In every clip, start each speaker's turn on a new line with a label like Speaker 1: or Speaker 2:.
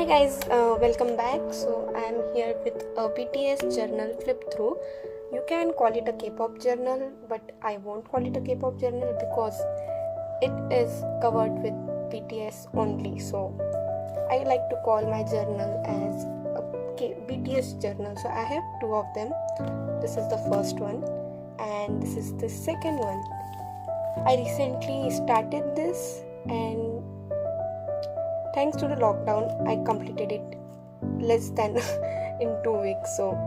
Speaker 1: Hi guys, welcome back. So I am here with a BTS journal flip through. You can call it a K-pop journal, but I won't call it a K-pop journal because it is covered with BTS only. So I like to call my journal as a BTS journal. So I have two of them. This is the first one and this is the second one. I recently started this and thanks to the lockdown, I completed it less than in 2 weeks. So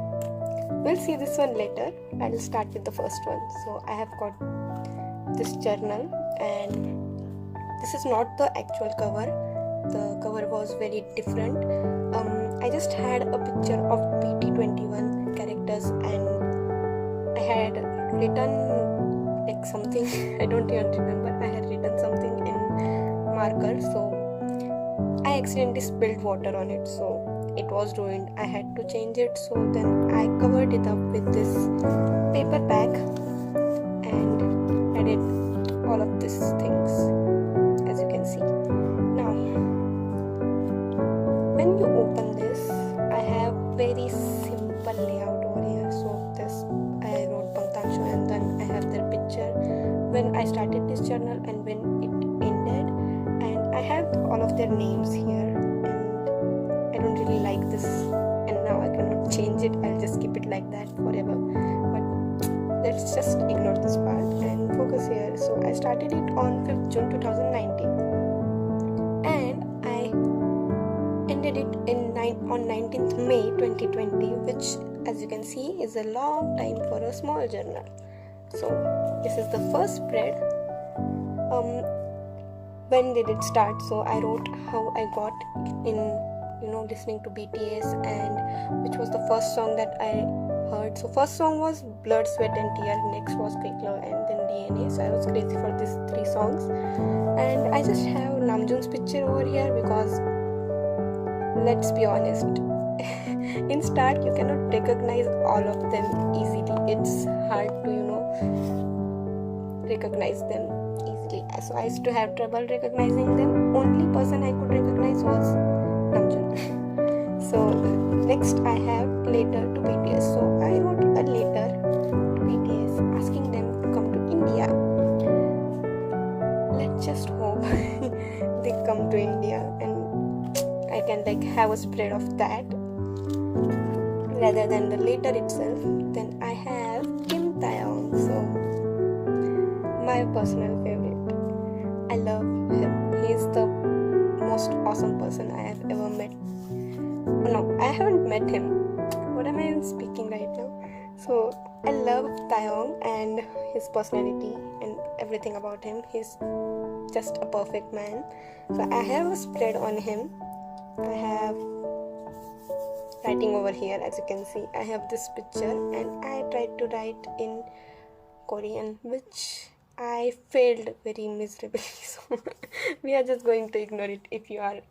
Speaker 1: we'll see this one later. I'll start with the first one. So I have got this journal and this is not the actual cover. The cover was very different. I just had a picture of BT21 characters and I had written like something. I don't even remember. I had written something in marker. So I accidentally spilled water on it, so it was ruined. I had to change it, so then I covered it up with this paper bag and added all of these things, as you can see. Now, when you open this, I have very simple layout over here. So this, I wrote Panktakshu and then I have their picture when I started this journal and when it ended. I have all of their names here and I don't really like this and now I cannot change it. I'll just keep it like that forever, but let's just ignore this part and focus here. So I started it on 5th June 2019 and I ended it on 19th May 2020, which as you can see is a long time for a small journal. So this is the first spread. When did it start? So I wrote how I got in listening to BTS and which was the first song that I heard. So first song was Blood, Sweat and Tear, next was Quick Love and then DNA. So I was crazy for these three songs and I just have Namjoon's picture over here because let's be honest, in start you cannot recognize all of them easily. It's hard to recognize them easily. So I used to have trouble recognizing them. Only person I could recognize was Namjoon. So next I have letter to BTS. So I wrote a letter to BTS asking them to come to India. Let's just hope they come to India and I can have a spread of that rather than the letter itself. Then I have Kim Taeyong. So my personal favorite. I love him. He is the most awesome person I have ever met. No, I haven't met him. What am I speaking right now? So I love Taeyong and his personality and everything about him. He's just a perfect man. So I have a spread on him. I have writing over here, as you can see. I have this picture and I tried to write in Korean, which I failed very miserably. So we are just going to ignore it. If you are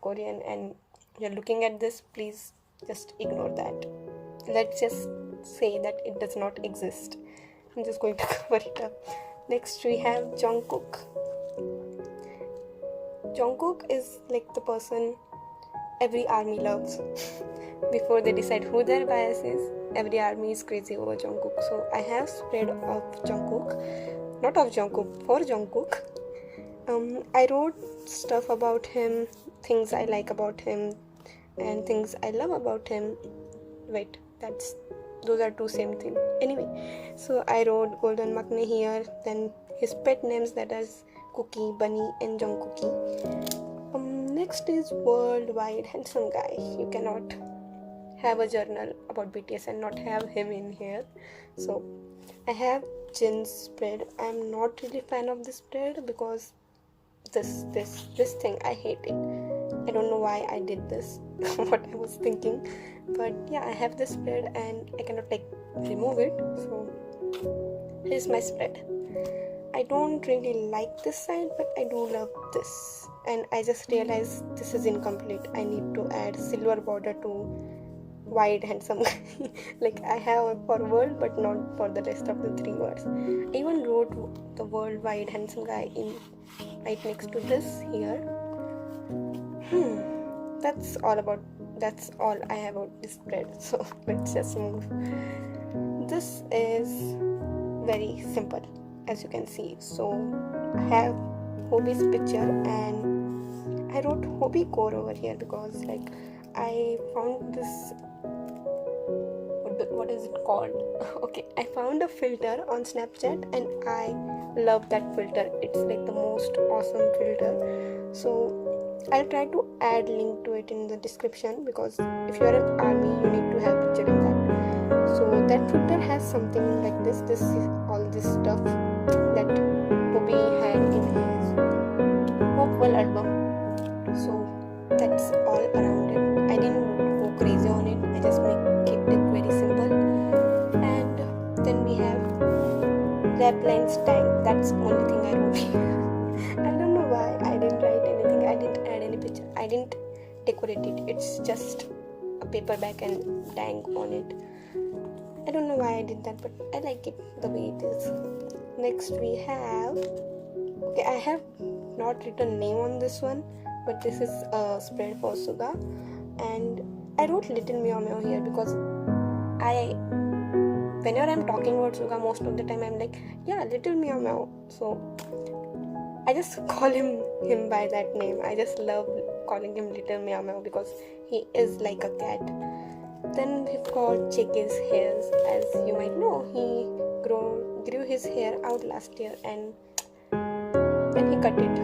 Speaker 1: Korean and you're looking at this, please just ignore that. Let's just say that it does not exist. I'm just going to cover it up. Next we have Jungkook. Jungkook is like the person every army loves. Before they decide who their bias is, every army is crazy over Jungkook. So I have spread of Jungkook. Not of Jungkook, for Jungkook. I wrote stuff about him, things I like about him, and things I love about him. Wait, those are two same things. Anyway, so I wrote Golden Maknae here, then his pet names that is Cookie, Bunny, and Jungkookie. Next is Worldwide Handsome Guy. You cannot have a journal about BTS and not have him in here. So I have Jin's spread. I'm not really fan of this spread because this thing, I hate it. I don't know why I did this, what I was thinking, but yeah, I have this spread and I cannot remove it. So here's my spread. I don't really like this side, but I do love this, and I just realized this is incomplete. I need to add silver border to wide handsome guy. I have for world but not for the rest of the three words. I even wrote the worldwide handsome guy in right next to this here. that's all I have about this spread. So let's just move. This is very simple, as you can see. So I have hobbies picture and I wrote hobby core over here because like I found this, what is it called? Okay, I found a filter on Snapchat and I love that filter. It's like the most awesome filter. So I'll try to add link to it in the description, because if you are an army you need to have picture in that. So that filter has something like this. This is all this stuff that Bobby had in his Hopewell album. So that's all around it. I didn't go crazy on it. I just kept it very simple. And then we have Lapland's tank. That's the only thing I wrote here. I don't know why I didn't write anything. I didn't add any picture. I didn't decorate it. It's just a paperback and tank on it. I don't know why I did that, but I like it the way it is. Next we have, okay, I have not written name on this one, but this is a spread for Suga, and I wrote Little Meow Meow here because whenever I'm talking about Suga, most of the time I'm like, yeah, Little Meow Meow. So I just call him by that name. I just love calling him Little Meow Meow because he is like a cat. Then we've got Chicky's hairs. As you might know, he grew his hair out last year and then he cut it.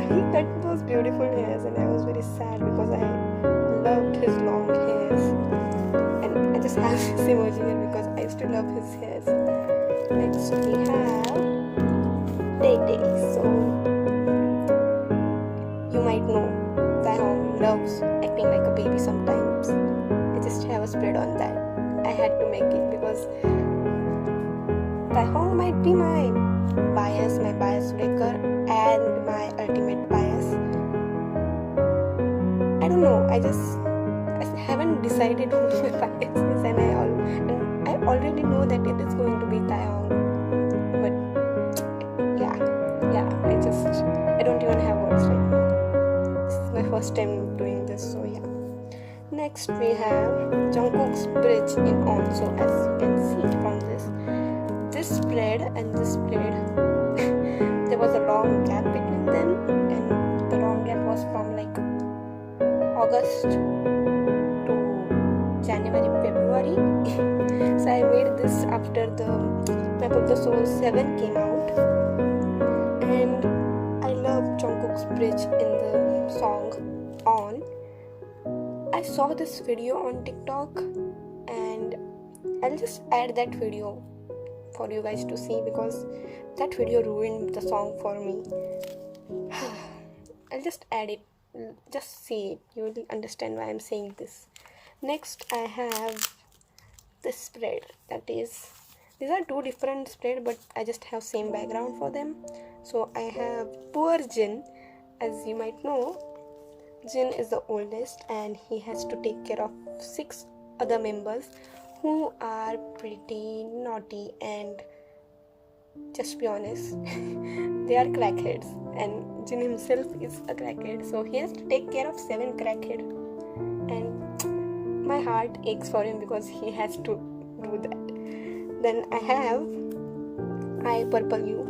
Speaker 1: He cut those beautiful hairs and I was very sad because I loved his long hairs. And I just have this emoji here because I used to love his hairs. Next we have Day. So you might know Taehong loves acting like a baby sometimes. I just have a spread on that. I had to make it because Taehong might be my bias breaker and my ultimate bias. I don't know, I haven't decided who my bias is, and I already know that it is going to be Taeyong. But yeah, I don't even have words right now. This is my first time doing this, so yeah. Next we have Jungkook's bridge in On. So as you can see from this spread and this spread, there was a long gap between them, and the long gap was from like August to January, February. So I made this after the Map of the Soul 7 came out, and I love Jungkook's bridge in the song On. I saw this video on TikTok and I'll just add that video for you guys to see because that video ruined the song for me. I'll just add it. Just see it. You will understand why I'm saying this. Next I have this spread. These are two different spread, but I just have same background for them. So I have Poor Jin. As you might know, Jin is the oldest and he has to take care of 6 other members who are pretty naughty and, just be honest, they are crackheads, and Jin himself is a crackhead, so he has to take care of 7 crackheads, and my heart aches for him because he has to do that. Then I have I Purple You.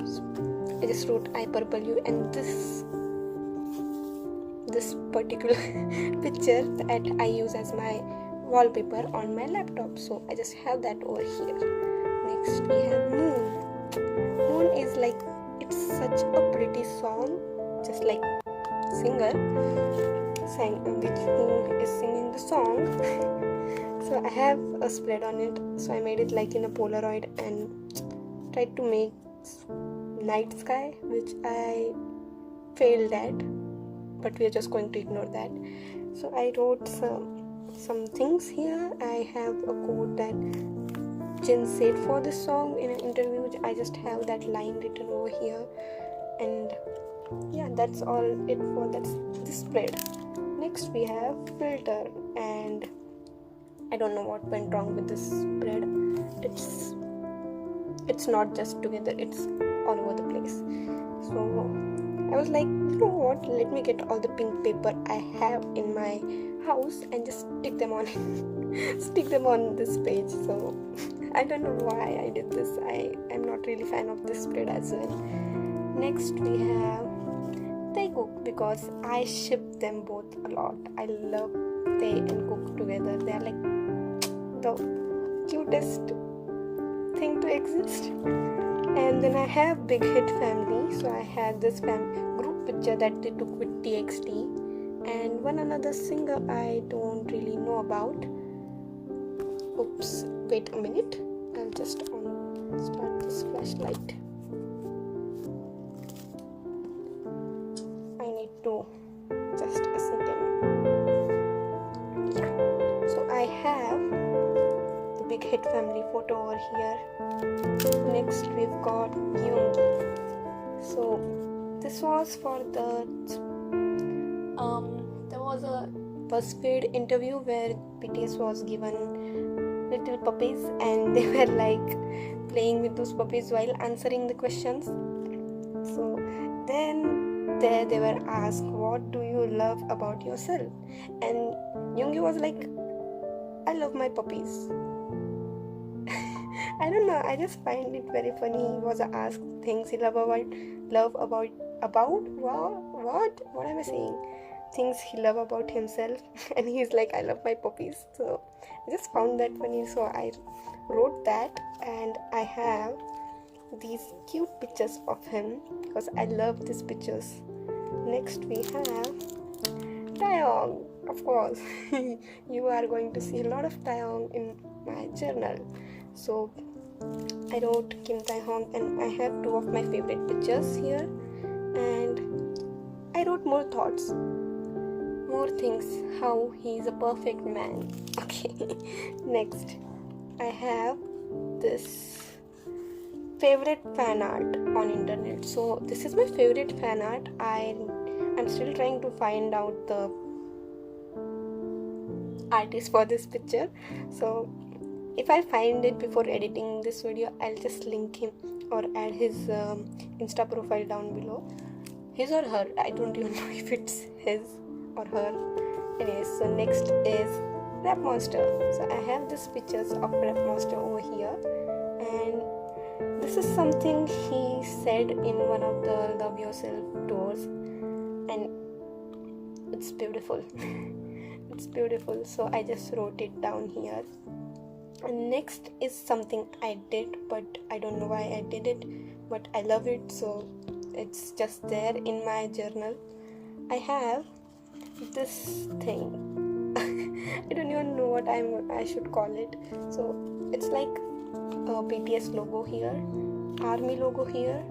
Speaker 1: I just wrote I Purple You, and this particular picture that I use as my wallpaper on my laptop, so I just have that over here. Next we have Moon is like, it's such a pretty song, just like singer who is singing the song. So I have a spread on it, so I made it like in a Polaroid and tried to make night sky, which I failed at, but we are just going to ignore that. So I wrote some things here. I have a quote that Jin said for this song in an interview. I just have that line written over here, and yeah, that's all it for this spread. Next we have filter, and I don't know what went wrong with this spread. It's not just together, it's all over the place. So I was like, you know what, let me get all the pink paper I have in my house and just stick them on stick them on this page. So I don't know why I did this. I am not really fan of this spread as well. Next we have They Cook, because I ship them both a lot. I love They and Cook together. They are like the cutest thing to exist. And then I have Big Hit Family. So I had this group picture that they took with TXT and one another singer I don't really know about. Oops, wait a minute. I'll just start this flashlight. I need to just a second. So I have the Big Hit Family photo over here. Next we've got Yoongi. So this was for the there was a BuzzFeed interview where BTS was given little puppies and they were like playing with those puppies while answering the questions. So then there they were asked, what do you love about yourself? And Yoongi was like, I love my puppies. I don't know, I just find it very funny. He was asked things he love about what am I saying? Things he love about himself, and he's like, I love my puppies. So I just found that funny, so I wrote that, and I have these cute pictures of him because I love these pictures. Next we have Taeyong. Of course, you are going to see a lot of Taeyong in my journal. So I wrote Kim Tae-hong, and I have two of my favorite pictures here, and I wrote more thoughts, more things, how he is a perfect man. Okay, next I have this favorite fan art on internet. So this is my favorite fan art. I'm still trying to find out the artist for this picture. So if I find it before editing this video, I'll just link him or add his Insta profile down below. His or her, I don't even know if it's his or her. Anyways, so next is Rap Monster. So I have these pictures of Rap Monster over here, and this is something he said in one of the Love Yourself tours, and it's beautiful. It's beautiful, so I just wrote it down here. And next is something I did, but I don't know why I did it, but I love it, so it's just there in my journal. I have this thing. I don't even know what I should call it. So it's like a BTS logo here, army logo here,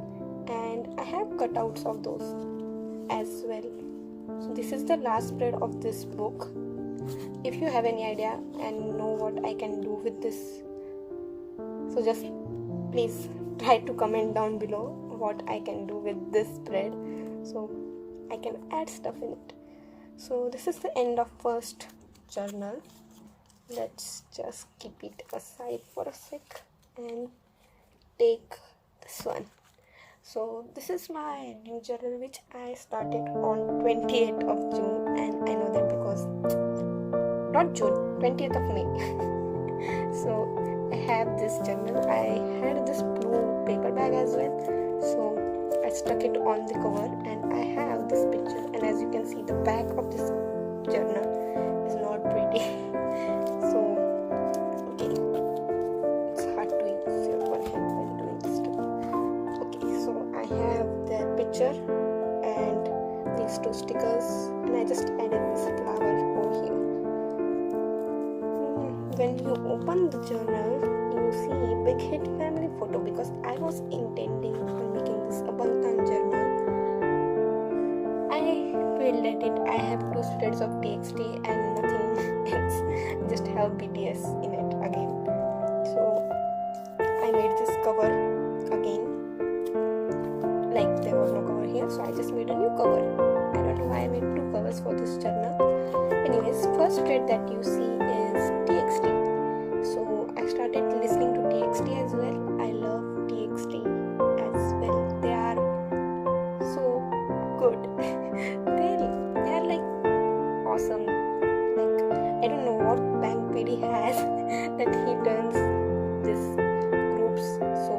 Speaker 1: and I have cutouts of those as well. So this is the last spread of this book. If you have any idea and know what I can do with this, so just please try to comment down below what I can do with this spread, so I can add stuff in it. So this is the end of first journal. Let's just keep it aside for a sec and take this one. So this is my new journal which I started on 28th of June, and I know that because not June, 20th of May. So I have this journal. I had this blue paper bag as well, so I stuck it on the cover, and I have this picture, and as you can see, the back of this journal is not pretty. So okay, it's hard to use your one hand while doing this too. Okay, so I have the picture and these two stickers, and I just added this flower over here. When you open the journal, you see Big Hit Family photo, because I was intending on making this a Bangtan journal. I failed at it. I have two spreads of TXT and nothing else. I just have BTS in it again. So I made this cover again. Like there was no cover here, so I just made a new cover. I don't know why I made two covers for this journal. Anyways, first spread that you see is TXT. So I started listening to TXT as well. I love TXT as well. They are so has that he turns this groups, so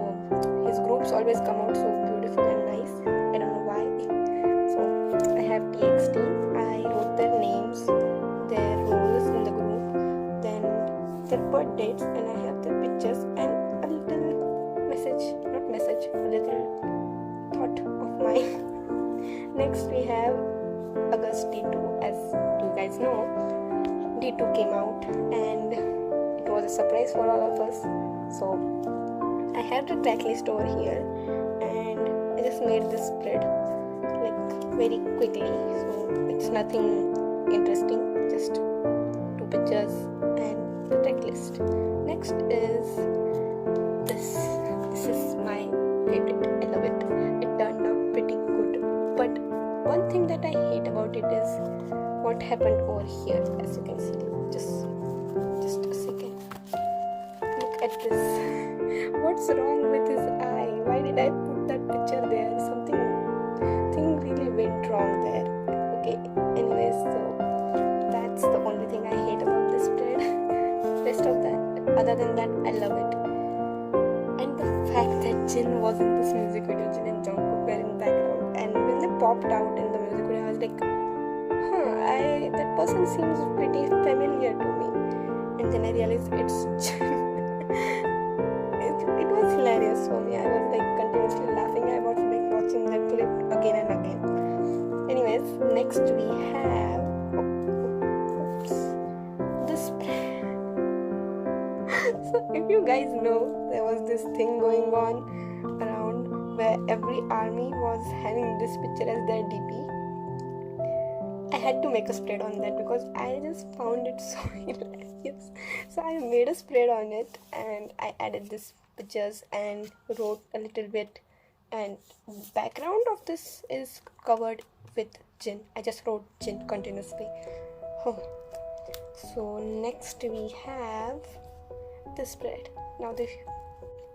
Speaker 1: his groups always come out so beautiful and nice. I don't know why. So I have TXT. I wrote their names, their roles in the group, then their birth dates, and I have their pictures and a little a little thought of mine. Next we have August D2. As you guys know, D2 came out and it was a surprise for all of us. So I have the track list over here and I just made this spread like very quickly, so it's nothing interesting, just 2 pictures and the track list. Next is this is my favorite. I love it. It turned out pretty good, but one thing that I hate about it is what happened over here. As you can see, just a second, look at this. What's wrong with his eye? Why did I put that picture there? Something really went wrong there. Okay, anyways, so that's the only thing I hate about this spread. Rest of that, other than that, I love it. And the fact that Jin was in this music video, Jin and Jungkook were in the background, and when they popped out in the music video, I was like, that person seems pretty familiar to me. And then I realized it's Jin. It was hilarious for me. I was like continuously laughing. I was like watching that clip again and again. Anyways, next we have this. So if you guys know, there was this thing going on around where every army was having this picture as their DP. I had to make a spread on that because I just found it so hilarious. So I made a spread on it and I added these pictures and wrote a little bit, and background of this is covered with Jin. I just wrote Jin continuously. So next we have the spread.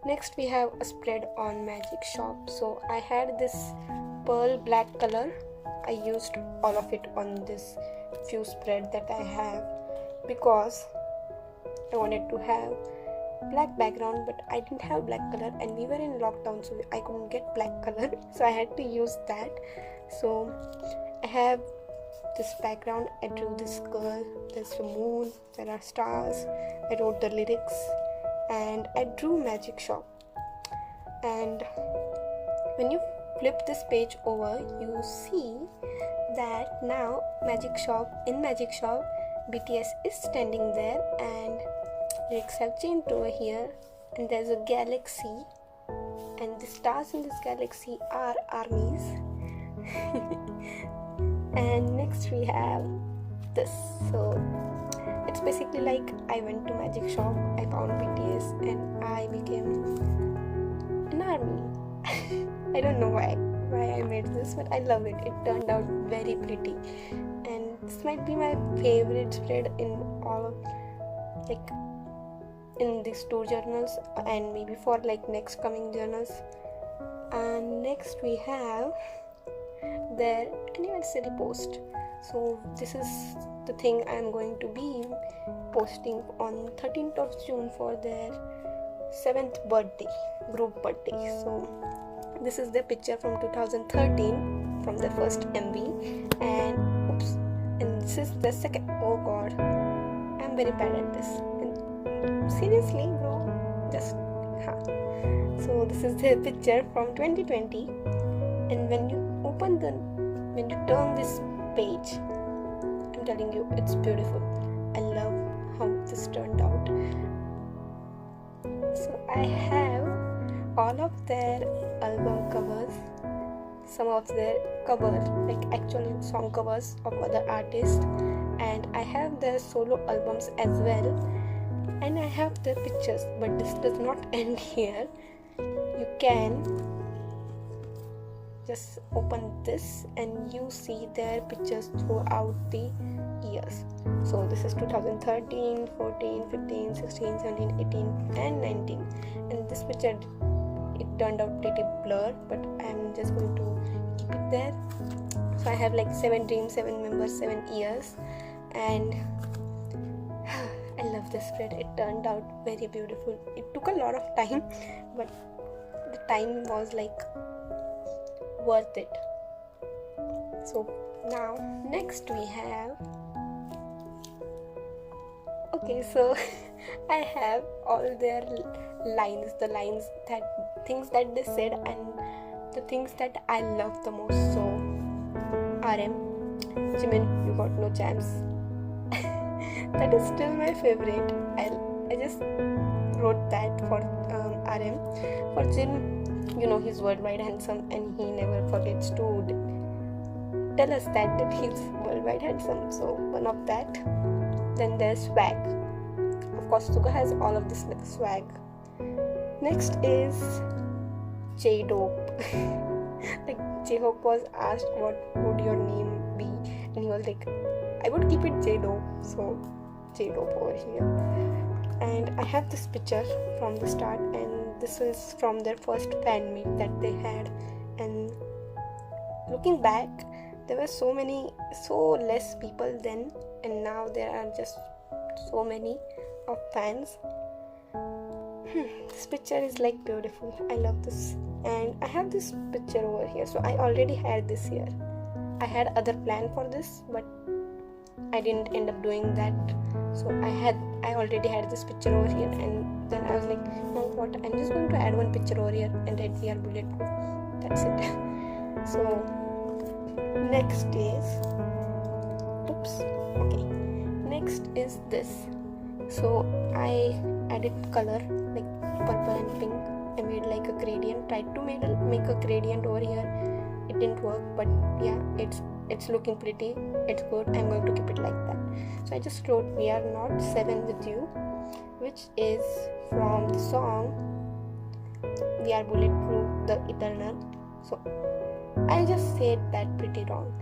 Speaker 1: Next we have a spread on Magic Shop. So I had this pearl black color. I used all of it on this few spread that I have because I wanted to have black background, but I didn't have black color and we were in lockdown, so I couldn't get black color, so I had to use that. So I have this background. I drew this girl, there's a moon, there are stars, I wrote the lyrics, and I drew Magic Shop. And when you flip this page over, you see that now Magic Shop, BTS is standing there and lyrics have changed over here, and there's a galaxy and the stars in this galaxy are armies. And next we have this. So it's basically like I went to Magic Shop, I found BTS and I became an army. I don't know why I made this, but I love it. It turned out very pretty, and this might be my favorite spread in all of, like, in these 2 journals and maybe for like next coming journals. And next we have their anniversary post. So this is the thing I'm going to be posting on 13th of June for their 7th birthday, group birthday. So this is the picture from 2013 from the first MV, and this is the second. Oh god, I'm very bad at this. And seriously, bro, just So this is the picture from 2020, and when you turn this page, I'm telling you, it's beautiful. I love how this turned out. So I have all of their album covers, some of their covers, like actual song covers of other artists, and I have their solo albums as well, and I have their pictures. But this does not end here. You can just open this and you see their pictures throughout the years. So this is 2013, 14, 15, 16, 17, 18 and 19, and this picture, it turned out pretty blurred, but I'm just going to keep it there. So I have like 7 dreams, 7 members, 7 years, and I love this spread. It turned out very beautiful. It took a lot of time, but the time was like worth it. So now next we have, okay, so I have all their lines, the lines, that things that they said and the things that I love the most. So RM, Jimin, you got no chance. That is still my favorite. I just wrote that for RM. For Jin, you know, he's worldwide handsome and he never forgets to tell us that he's worldwide handsome. So one of that. Then there's swag. Of course, Suga has all of this swag. Next is J-Dope. Like J-Hope was asked what would your name be, and he was like, I would keep it J-Dope. So J-Dope over here. And I have this picture from the start, and this is from their first fan meet that they had. And looking back, there were so less people then, and now there are just so many of fans. This picture is like beautiful. I love this. And I have this picture over here. So I already had this here. I had other plan for this, but I didn't end up doing that. So I already had this picture over here, and then I was like, no, what, I'm just going to add one picture over here and write we are bulletproof. That's it. So next is next is this. So I added color like purple and pink. I made like a gradient, tried to make a gradient over here. It didn't work, but yeah, it's looking pretty, it's good. I'm going to keep it like that. So I just wrote we are not seven with you, which is from the song We Are Bulletproof, the Eternal. So I just said that pretty wrong.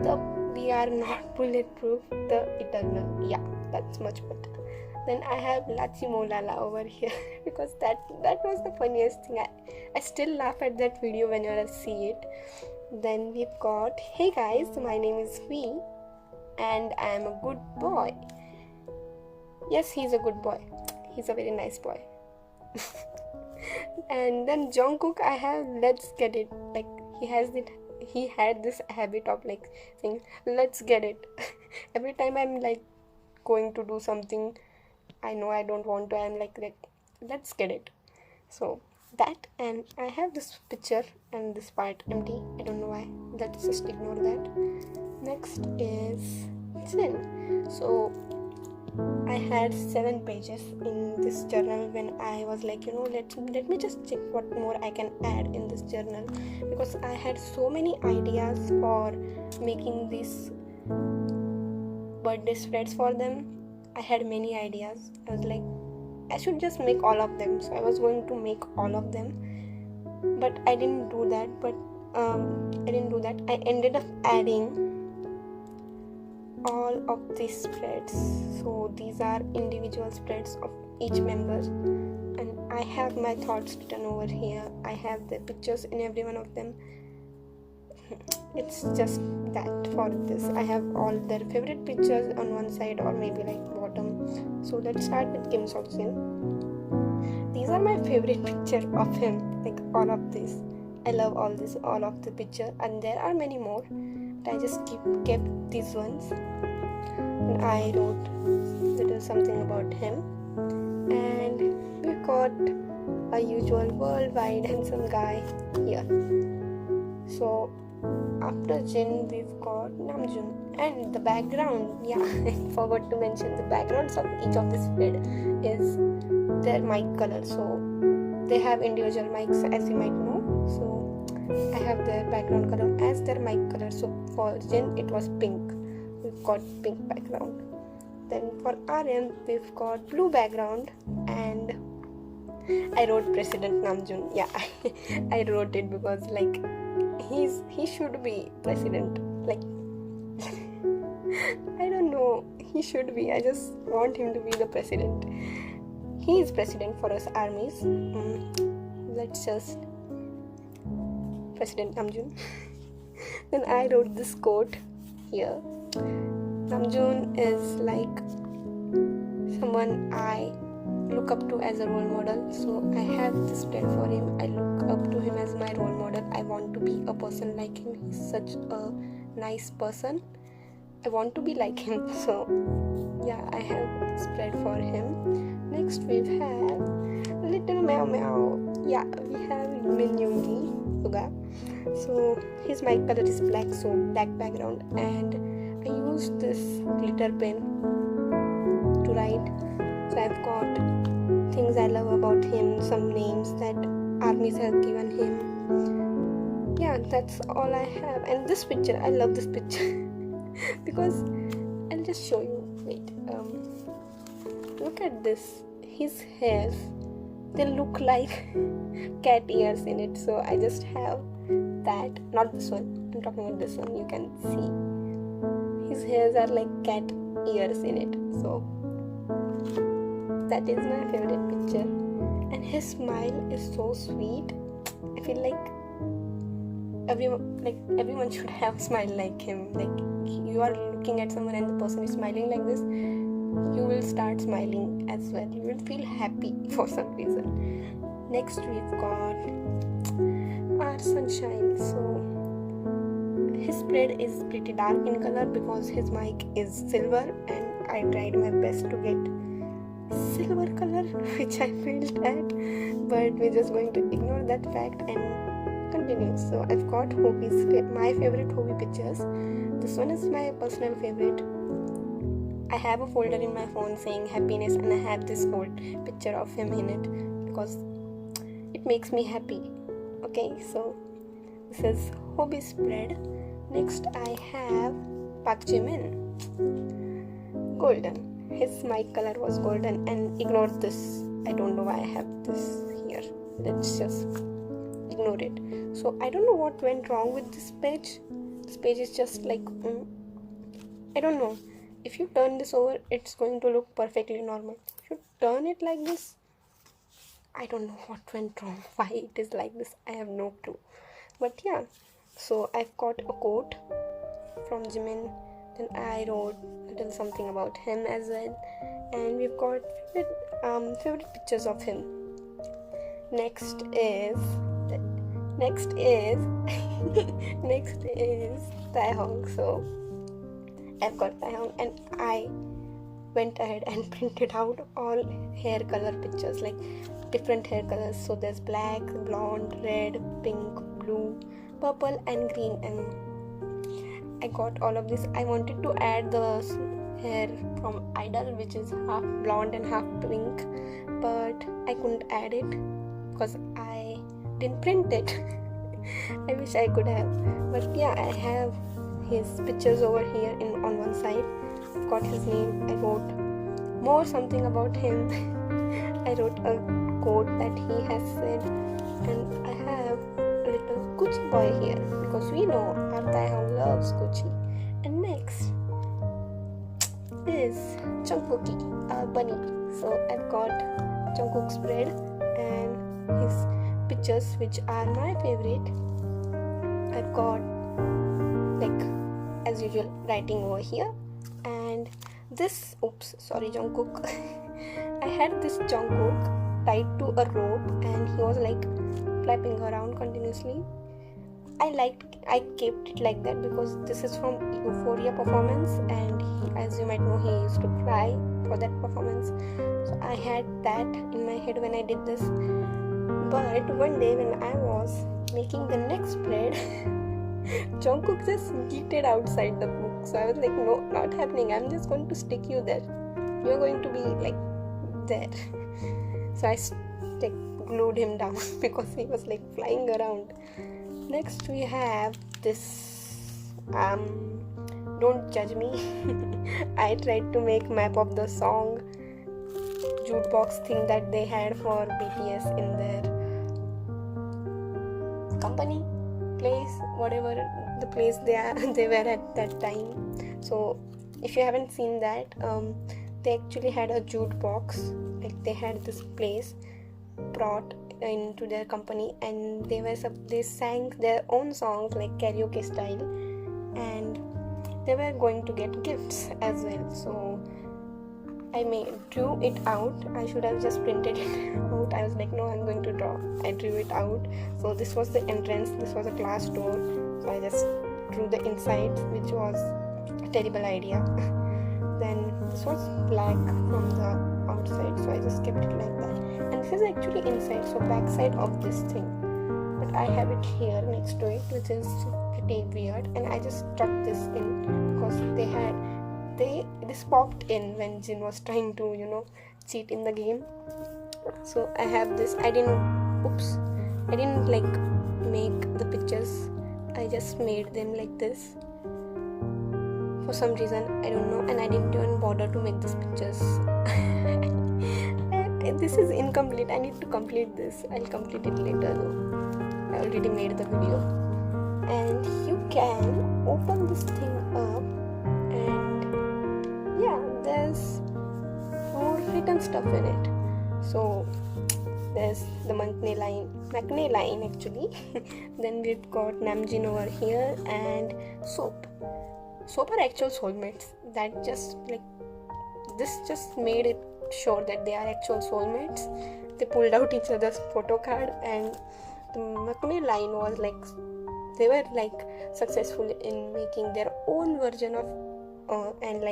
Speaker 1: The we are not bulletproof, the Eternal. Yeah, that's much better. Then I have Lachi Molala over here because that was the funniest thing. I still laugh at that video whenever I see it. Then we've got, hey guys, my name is V and I am a good boy. Yes, he's a good boy. He's a very nice boy. And then Jungkook, I have let's get it. Like he had this habit of like saying let's get it. Every time I'm like going to do something I know I don't want to, I'm like let's get it. So that, and I have this picture and this part empty. I don't know why. Let's just ignore that. Next is Jin. So I had 7 pages in this journal when I was like, let me just check what more I can add in this journal, because I had so many ideas for making these birthday spreads for them. I had many ideas. I was like, I should just make all of them. So I was going to make all of them, but I didn't do that. I ended up adding all of these spreads. So these are individual spreads of each member, and I have my thoughts written over here. I have the pictures in every one of them. It's just that for this I have all their favorite pictures on one side or maybe like bottom. So let's start with Kim Seok-jin. These are my favorite picture of him, like all of this. I love all of the picture, and there are many more, but I just kept these ones, and I wrote little something about him. And we've got a usual worldwide handsome guy here. So after Jin, we've got Namjoon, and the background. Yeah, I forgot to mention the backgrounds of each of the spread is their mic color. So they have individual mics, as you might know. So I have their background color as their mic color. So for Jin, it was pink. We've got pink background. Then for RM, we've got blue background, and I wrote President Namjoon. Yeah, I wrote it because like he should be president. Like I don't know, he should be. I just want him to be the president. He is president for us armies. Let's just President Namjoon. Then I wrote this quote here. Namjoon is like someone I look up to as a role model. So I have this spread for him. I look up to him as my role model. I want to be a person like him. He's such a nice person. I want to be like him. So yeah, I have spread for him. Next we have little meow meow. Yeah, we have Minyungi Suga. So his mic color is black, so black background, and I used this glitter pen to write. So I've got things I love about him, some names that armies have given him. Yeah, that's all I have. And this picture, I love this picture because I'll just show you. Wait, look at this. His hairs, they look like cat ears in it. So I just have that. Not this one. I'm talking about this one. You can see his hairs are like cat ears in it. So that is my favorite picture. And his smile is so sweet. I feel like everyone should have a smile like him. Like, you are looking at someone and the person is smiling like this, you will start smiling as well. You will feel happy for some reason. Next we've got our sunshine. So his spread is pretty dark in color because his mic is silver, and I tried my best to get silver color, which I failed at, but we're just going to ignore that fact and continue. So I've got Hobie's my favorite Hobie pictures. This one is my personal favorite. I have a folder in my phone saying happiness, and I have this old picture of him in it because it makes me happy. Okay, so this is Hobie spread. Next I have Park Jimin, golden. His mic color was golden, and ignore this. I don't know why I have this here. Let's just ignore it. So I don't know what went wrong with this page. This page is just like I don't know. If you turn this over, it's going to look perfectly normal. If you turn it like this, I don't know what went wrong, why it is like this. I have no clue. But yeah, so I've got a quote from Jimin. Then I wrote a little something about him as well. And we've got favorite pictures of him. Next is Taehong. So I've got Taehong, and I went ahead and printed out all hair color pictures, like different hair colors. So there's black, blonde, red, pink, blue, purple and green, and I got all of this. I wanted to add the hair from Idol, which is half blonde and half pink, but I couldn't add it because I didn't print it. I wish I could have, but yeah, I have his pictures over here on one side. I've got his name. I wrote more something about him. I wrote a quote that he has said, and I have a little Gucci boy here because we know our Taehong loves Gucci. And next is Jungkooki, our bunny. So I've got Jungkook's spread and his pictures, which are my favorite. I've got, like as usual, writing over here, and this Jungkook. I had this Jungkook tied to a rope, and he was like flapping around continuously. I kept it like that because this is from Euphoria performance, and as you might know, he used to fly for that performance. So I had that in my head when I did this. But one day when I was making the next spread, Jungkook just yeeted outside the book. So I was like, no, not happening. I'm just going to stick you there. You're going to be like there. So I glued him down because he was like flying around. Next we have this Don't Judge Me. I tried to make map of the song jukebox thing that they had for BTS in their company place, whatever the place they were at that time. So if you haven't seen that, they actually had a jukebox, like they had this place brought into their company, and they sang their own songs like karaoke style, and they were going to get gifts as well. So I drew it out. I should have just printed it out. I was like, no, I'm going to draw. I drew it out. So this was the entrance. This was a glass door. So I just drew the inside, which was a terrible idea. Then this was black from the outside, so I just kept it like that. And this is actually inside, so back side of this thing. But I have it here next to it, which is pretty weird. And I just stuck this in because this popped in when Jin was trying to cheat in the game. So I have this. I didn't like make the pictures. I just made them like this for some reason, I don't know, and I didn't even bother to make these pictures. This is incomplete. I need to complete this. I'll complete it later though. I already made the video. And you can open this thing up, and yeah, there's more written stuff in it. So there's the Maknae line actually. Then we've got Namjoon over here, and Soap are actual soulmates. That just this just made it sure that they are actual soulmates. They pulled out each other's photo card, and the Maknae line was they were successful in making their own version of and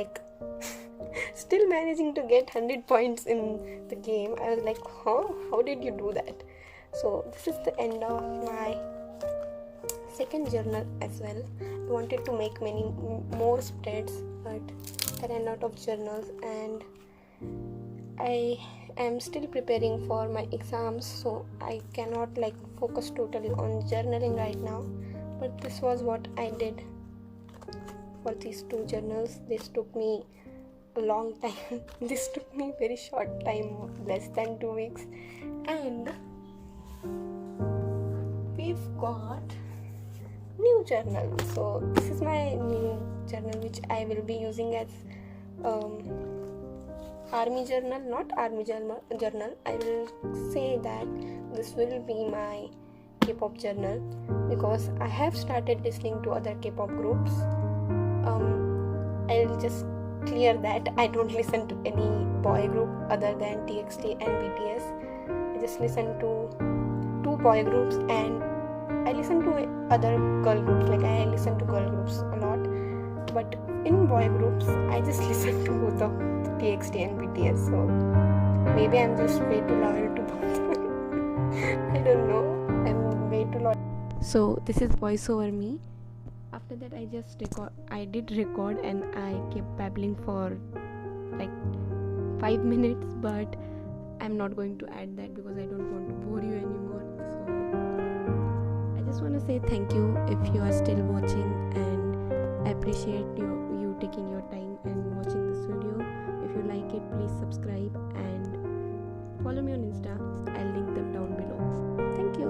Speaker 1: still managing to get 100 points in the game. I was like, how did you do that? So this is the end of my second journal as well. I wanted to make many more spreads, but I ran out of journals, and I am still preparing for my exams, so I cannot focus totally on journaling right now. But this was what I did for these two journals. This took me a long time. This took me very short time, less than 2 weeks. And we've got new journal. So this is my new journal, which I will be using as army journal, not army journal. I will say that this will be my K-pop journal, because I have started listening to other K-pop groups. I'll just clear that I don't listen to any boy group other than TXT and BTS. I just listen to 2 boy groups, and I listen to other girl groups. I listen to girl groups a lot, but in boy groups I just listen to both of TXT and BTS. So maybe I'm just way too loyal to both. I don't know, I'm way too loyal. So this is voice over me. After that I did record, and I kept babbling for 5 minutes, but I'm not going to add that because I don't want to bore you anymore. So I just want to say thank you if you are still watching, and I appreciate you taking your time and watching this video. If you like it, please subscribe and follow me on Insta. I'll link them down below. Thank you.